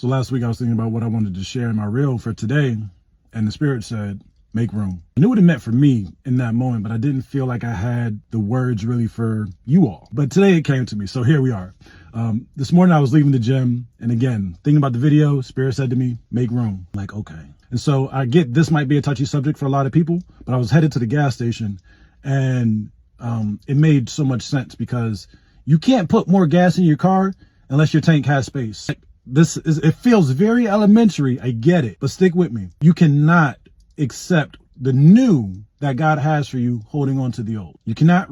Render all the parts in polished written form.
So last week I was thinking about what I wanted to share in my reel for today, and the Spirit said, make room. I knew what it meant for me in that moment, but I didn't feel like I had the words really for you all. But today it came to me, so here we are. This morning I was leaving the gym, and again, thinking about the video, Spirit said to me, make room. I'm like, okay. And so I get this might be a touchy subject for a lot of people, but I was headed to the gas station, and it made so much sense because you can't put more gas in your car unless your tank has space. It feels very elementary, I get it, but stick with me. You cannot accept the new that God has for you holding on to the old. You cannot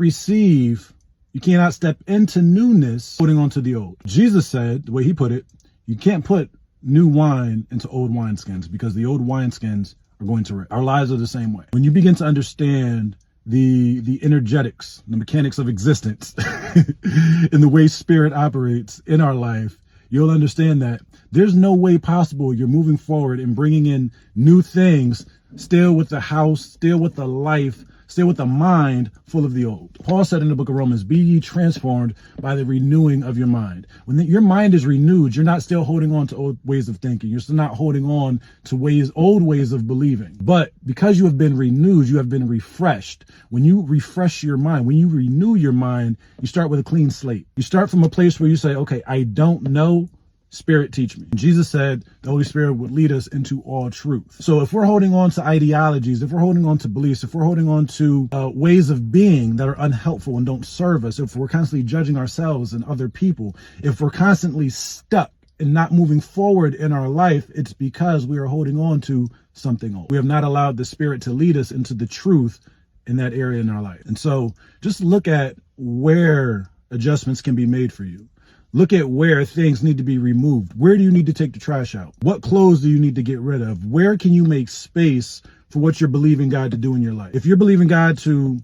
step into newness holding on to the old. Jesus said, the way he put it, you can't put new wine into old wineskins because the old wineskins are going to rip. Our lives are the same way. When you begin to understand the energetics, the mechanics of existence, and the way Spirit operates in our life, you'll understand that there's no way possible you're moving forward and bringing in new things, still with the house, still with the life, still with the mind full of the old. Paul said in the book of Romans, be ye transformed by the renewing of your mind. When your mind is renewed, you're not still holding on to old ways of thinking. You're still not holding on to old ways of believing. But because you have been renewed, you have been refreshed. When you refresh your mind, when you renew your mind, you start with a clean slate. You start from a place where you say, okay, I don't know. Spirit, teach me. Jesus said the Holy Spirit would lead us into all truth. So if we're holding on to ideologies, if we're holding on to beliefs, if we're holding on to ways of being that are unhelpful and don't serve us, if we're constantly judging ourselves and other people, if we're constantly stuck and not moving forward in our life, it's because we are holding on to something old. We have not allowed the Spirit to lead us into the truth in that area in our life. And so just look at where adjustments can be made for you. Look at where things need to be removed. Where do you need to take the trash out? What clothes do you need to get rid of? Where can you make space for what you're believing God to do in your life? If you're believing God to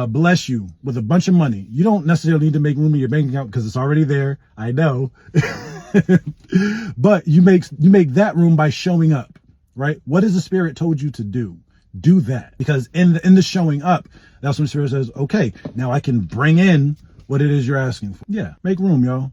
bless you with a bunch of money, you don't necessarily need to make room in your bank account because it's already there. I know. But you make that room by showing up, right? What has the Spirit told you to do? Do that. Because in the showing up, that's when the Spirit says, okay, now I can bring in what it is you're asking for. Yeah, make room, y'all.